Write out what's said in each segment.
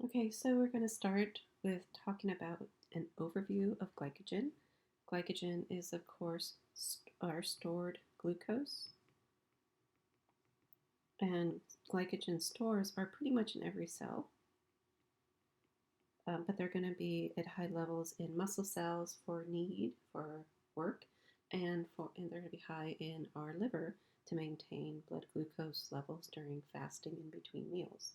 Okay, so we're going to start with talking about an overview of glycogen. Glycogen is, of course, our stored glucose, and glycogen stores are pretty much in every cell, but they're going to be at high levels in muscle cells for need, for work, and they're going to be high in our liver to maintain blood glucose levels during fasting and between meals.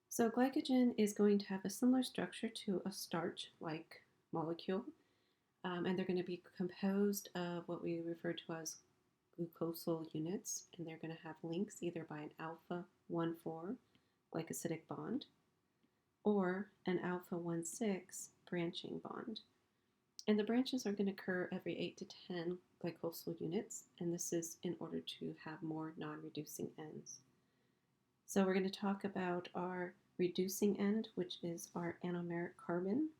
So glycogen is going to have a similar structure to a starch-like molecule, and they're going to be composed of what we refer to as glucosal units, and they're going to have links either by an alpha 1,4 glycosidic bond or an alpha 1,6 branching bond. And the branches are going to occur every 8 to 10 glycosal units, and this is in order to have more non-reducing ends. So we're going to talk about our reducing end, which is our anomeric carbon.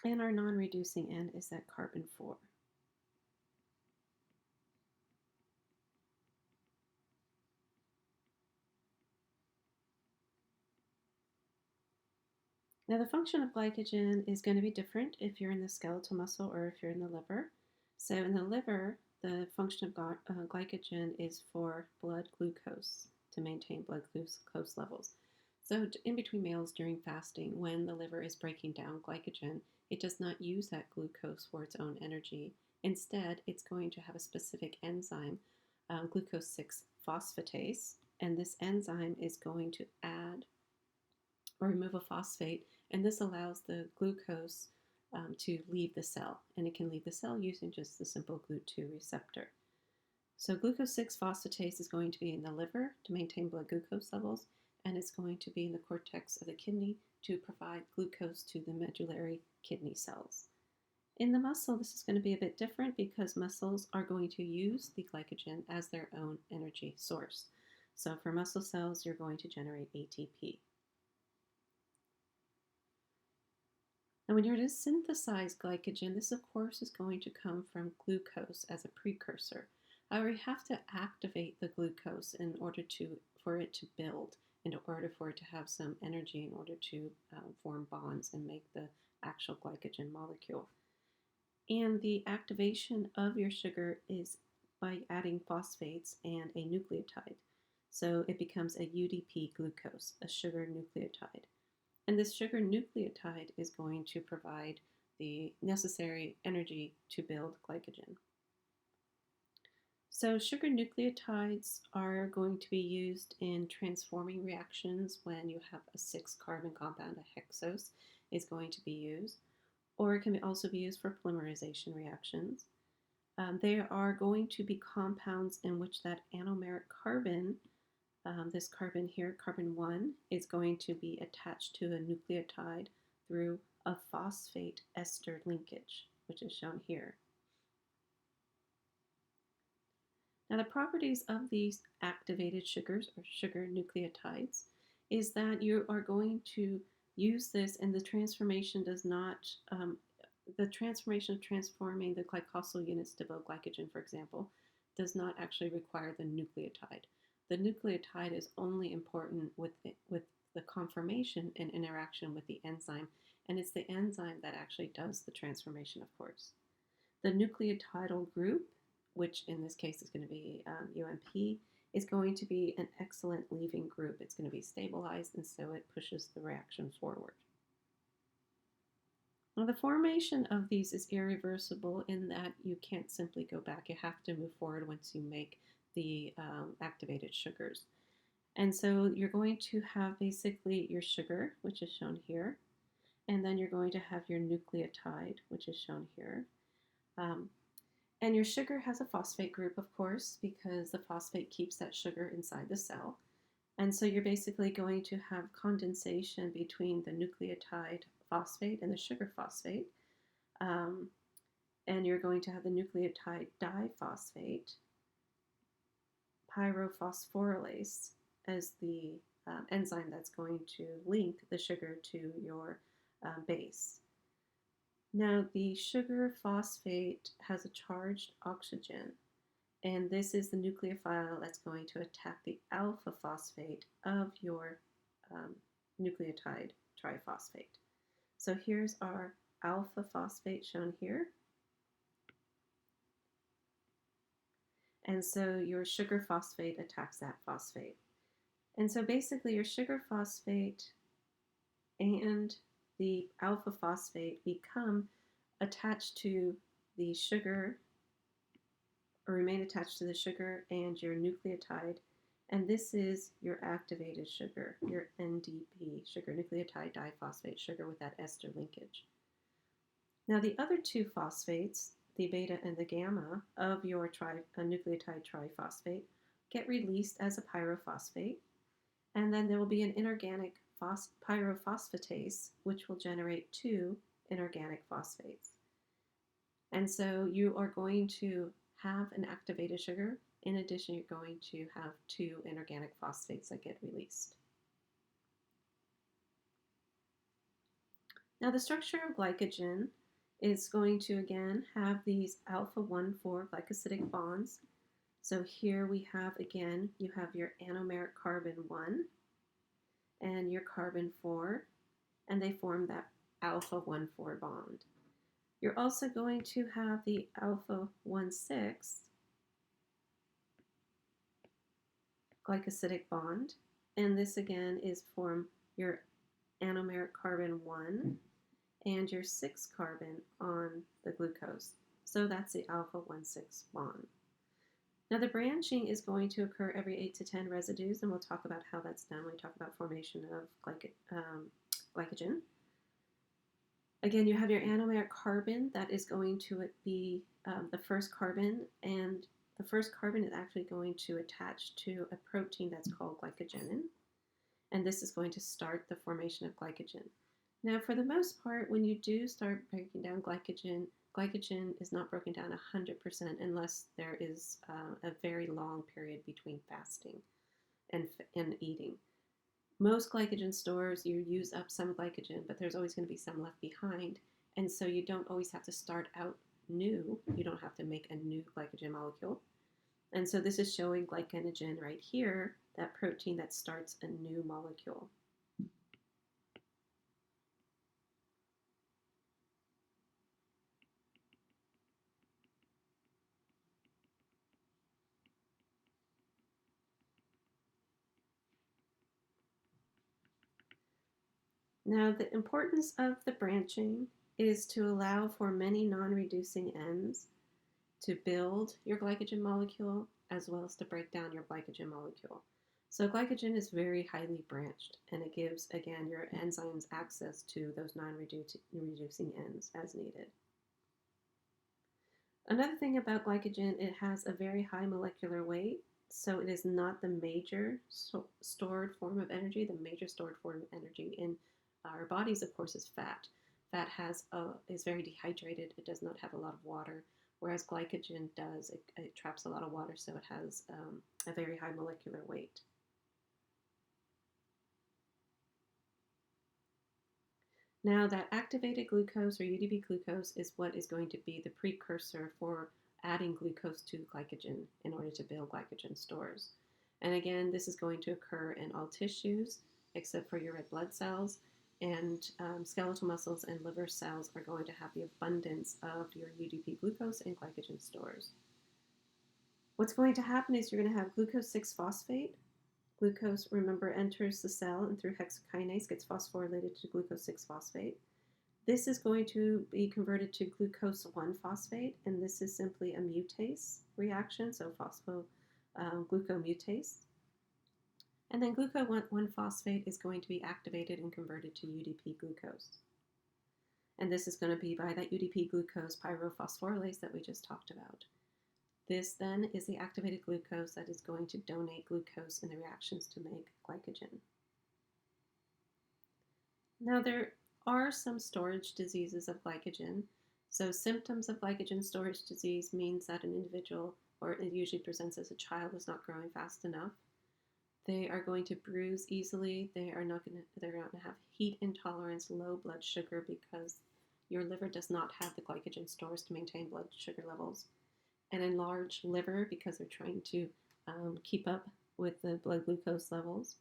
And our non-reducing end is that carbon 4. Now the function of glycogen is going to be different if you're in the skeletal muscle or if you're in the liver. So in the liver, the function of glycogen is for blood glucose, to maintain blood glucose levels. So in between meals during fasting, when the liver is breaking down glycogen, it does not use that glucose for its own energy. Instead, it's going to have a specific enzyme, glucose 6 phosphatase, and this enzyme is going to add or remove a phosphate, and this allows the glucose to leave the cell, and it can leave the cell using just the simple GLUT2 receptor. So glucose 6 phosphatase is going to be in the liver to maintain blood glucose levels, and it's going to be in the cortex of the kidney to provide glucose to the medullary kidney cells. In the muscle, this is going to be a bit different because muscles are going to use the glycogen as their own energy source. So for muscle cells, you're going to generate ATP. Now, when you're to synthesize glycogen, this of course is going to come from glucose as a precursor. However, you have to activate the glucose in order for it to build, in order for it to have some energy, in order to form bonds and make the actual glycogen molecule. And the activation of your sugar is by adding phosphates and a nucleotide. So it becomes a UDP glucose, a sugar nucleotide. And this sugar nucleotide is going to provide the necessary energy to build glycogen. So sugar nucleotides are going to be used in transforming reactions when you have a 6-carbon compound, a hexose, is going to be used. Or it can also be used for polymerization reactions. There are going to be compounds in which that anomeric carbon, this carbon here, carbon 1, is going to be attached to a nucleotide through a phosphate ester linkage, which is shown here. Now the properties of these activated sugars or sugar nucleotides is that you are going to use this, and the transformation does not, the transformation of transforming the glycosyl units to build glycogen, for example, does not actually require the nucleotide. The nucleotide is only important with the conformation and interaction with the enzyme, and it's the enzyme that actually does the transformation, of course. The nucleotidal group, which in this case is going to be UMP, is going to be an excellent leaving group. It's going to be stabilized, and so it pushes the reaction forward. Now, the formation of these is irreversible in that you can't simply go back. You have to move forward once you make the activated sugars. And so you're going to have basically your sugar, which is shown here, and then you're going to have your nucleotide, which is shown here. And your sugar has a phosphate group, of course, because the phosphate keeps that sugar inside the cell. And so you're basically going to have condensation between the nucleotide phosphate and the sugar phosphate. And you're going to have the nucleotide diphosphate, pyrophosphorylase, as the enzyme that's going to link the sugar to your base. Now, the sugar phosphate has a charged oxygen, and this is the nucleophile that's going to attack the alpha phosphate of your um, nucleotide triphosphate. So here's our alpha phosphate shown here. And so your sugar phosphate attacks that phosphate. And so basically your sugar phosphate and the alpha phosphate become attached to the sugar, or remain attached to the sugar and your nucleotide. And this is your activated sugar, your NDP, sugar nucleotide diphosphate sugar with that ester linkage. Now the other two phosphates, the beta and the gamma of your nucleotide triphosphate, get released as a pyrophosphate, and then there will be an inorganic pyrophosphatase, which will generate two inorganic phosphates. And so you are going to have an activated sugar. In addition, you're going to have two inorganic phosphates that get released. Now the structure of glycogen is going to again have these alpha 1,4 glycosidic bonds. So here we have again, you have your anomeric carbon 1 and your carbon 4, and they form that alpha 1,4 bond. You're also going to have the alpha 1,6 glycosidic bond, and this again is from your anomeric carbon 1 and your 6 carbon on the glucose. So that's the alpha 1,6 bond. Now the branching is going to occur every 8 to 10 residues, and we'll talk about how that's done when we talk about formation of glycogen. Again, you have your anomeric carbon that is going to be the first carbon, and the first carbon is actually going to attach to a protein that's called glycogenin, and this is going to start the formation of glycogen. Now, for the most part, when you do start breaking down glycogen, glycogen is not broken down 100% unless there is a very long period between fasting and eating. Most glycogen stores, you use up some glycogen, but there's always going to be some left behind. And so you don't always have to start out new. You don't have to make a new glycogen molecule. And so this is showing glycogen right here, that protein that starts a new molecule. Now, the importance of the branching is to allow for many non-reducing ends to build your glycogen molecule as well as to break down your glycogen molecule. So glycogen is very highly branched, and it gives, again, your enzymes access to those non-reducing ends as needed. Another thing about glycogen, it has a very high molecular weight, so it is not the major stored form of energy. The major stored form of energy in our bodies, of course, is fat. Fat is very dehydrated. It does not have a lot of water, whereas glycogen does. It traps a lot of water, so it has a very high molecular weight. Now, that activated glucose, or UDP glucose, is what is going to be the precursor for adding glucose to glycogen in order to build glycogen stores. And again, this is going to occur in all tissues except for your red blood cells, and skeletal muscles and liver cells are going to have the abundance of your UDP glucose and glycogen stores. What's going to happen is you're going to have glucose 6-phosphate. Glucose, remember, enters the cell and through hexokinase gets phosphorylated to glucose 6-phosphate. This is going to be converted to glucose 1-phosphate, and this is simply a mutase reaction, so glucomutase. And then glucose 1-phosphate is going to be activated and converted to UDP glucose. And this is going to be by that UDP glucose pyrophosphorylase that we just talked about. This then is the activated glucose that is going to donate glucose in the reactions to make glycogen. Now there are some storage diseases of glycogen. So symptoms of glycogen storage disease means that an individual, or it usually presents as a child, is not growing fast enough. They are going to bruise easily. They're not going to have heat intolerance, low blood sugar because your liver does not have the glycogen stores to maintain blood sugar levels. An enlarged liver, because they're trying to keep up with the blood glucose levels,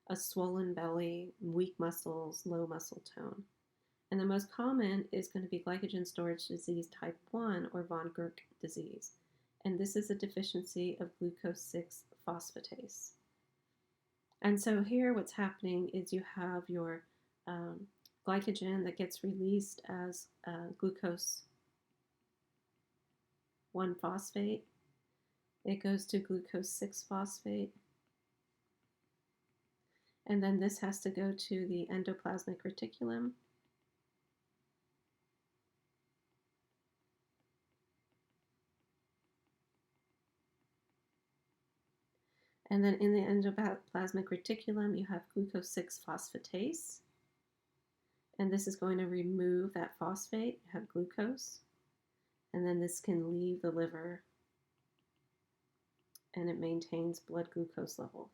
a swollen belly, weak muscles, low muscle tone. And the most common is going to be glycogen storage disease type 1 or von Gurk disease. And this is a deficiency of glucose 6 phosphatase. And so here what's happening is you have your glycogen that gets released as glucose 1 phosphate. It goes to glucose 6 phosphate. And then this has to go to the endoplasmic reticulum. And then in the endoplasmic reticulum, you have glucose 6 phosphatase. And this is going to remove that phosphate. You have glucose. And then this can leave the liver and it maintains blood glucose levels.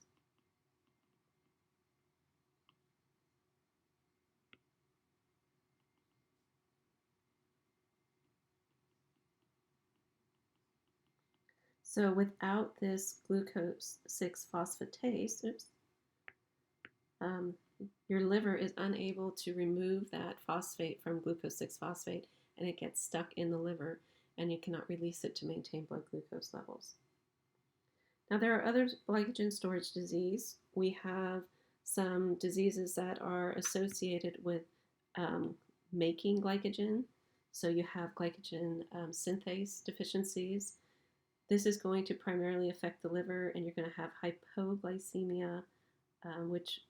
So without this glucose 6 phosphatase, your liver is unable to remove that phosphate from glucose 6 phosphate, and it gets stuck in the liver, and you cannot release it to maintain blood glucose levels. Now, there are other glycogen storage disease. We have some diseases that are associated with making glycogen. So you have glycogen synthase deficiencies. This is going to primarily affect the liver, and you're going to have hypoglycemia, which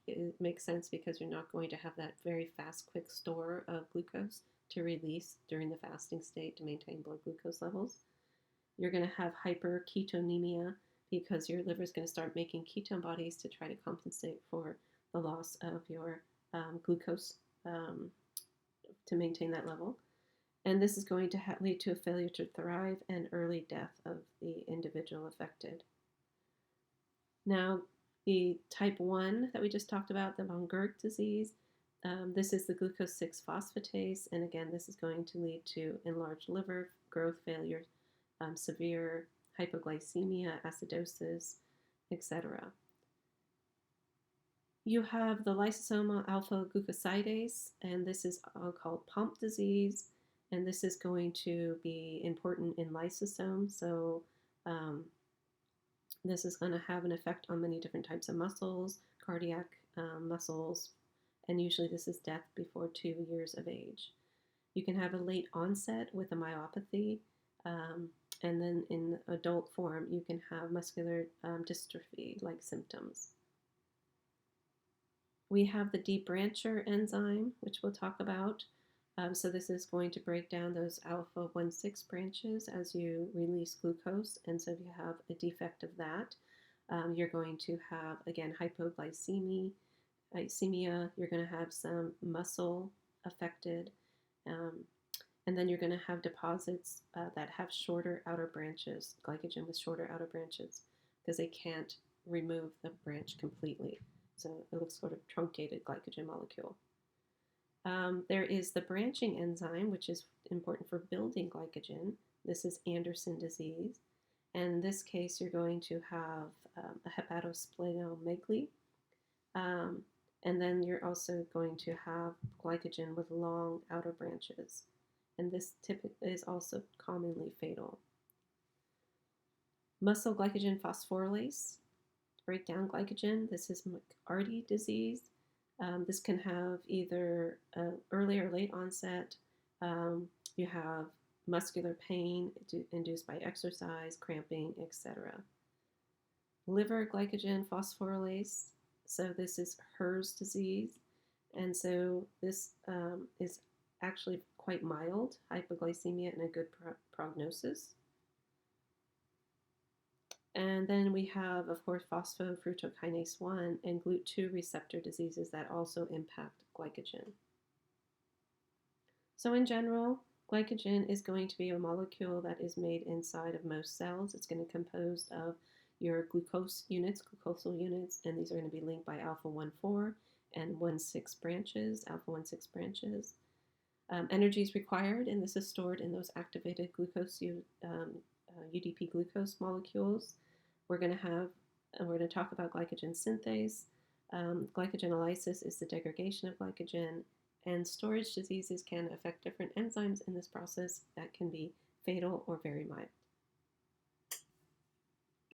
makes sense because you're not going to have that very fast, quick store of glucose to release during the fasting state to maintain blood glucose levels. You're going to have hyperketonemia because your liver is going to start making ketone bodies to try to compensate for the loss of your glucose to maintain that level. And this is going to lead to a failure to thrive and early death of the individual affected. Now, the type 1 that we just talked about, the von Gurk disease, this is the glucose 6 phosphatase, and again, this is going to lead to enlarged liver, growth failure, severe hypoglycemia, acidosis, etc. You have the lysosomal alpha glucosidase, and this is called Pompe disease, and this is going to be important in lysosomes. So this is going to have an effect on many different types of muscles, cardiac muscles, and usually this is death before 2 years of age. You can have a late onset with a myopathy, and then in adult form, you can have muscular dystrophy-like symptoms. We have the debrancher enzyme, which we'll talk about. So this is going to break down those alpha 1,6 branches as you release glucose. And so if you have a defect of that, you're going to have, again, hypoglycemia. You're going to have some muscle affected. And then you're going to have deposits that have shorter outer branches, glycogen with shorter outer branches, because they can't remove the branch completely. So it looks sort of truncated glycogen molecule. There is the branching enzyme, which is important for building glycogen. This is Anderson disease. And in this case, you're going to have a hepatosplenomegaly. And then you're also going to have glycogen with long outer branches. And this typically is also commonly fatal. Muscle glycogen phosphorylase, break down glycogen. This is McArdle disease. This can have either early or late onset. You have muscular pain induced by exercise, cramping, etc. Liver glycogen phosphorylase. So this is HERS disease. And so this is actually quite mild hypoglycemia and a good prognosis. And then we have, of course, phosphofructokinase 1 and GLUT2 receptor diseases that also impact glycogen. So in general, glycogen is going to be a molecule that is made inside of most cells. It's going to be composed of your glucose units, glucosal units, and these are going to be linked by alpha 1,4 and 1,6 branches, alpha 1,6 branches. Energy is required, and this is stored in those activated UDP glucose molecules. We're going to talk about glycogen synthase. Glycogenolysis is the degradation of glycogen, and storage diseases can affect different enzymes in this process that can be fatal or very mild.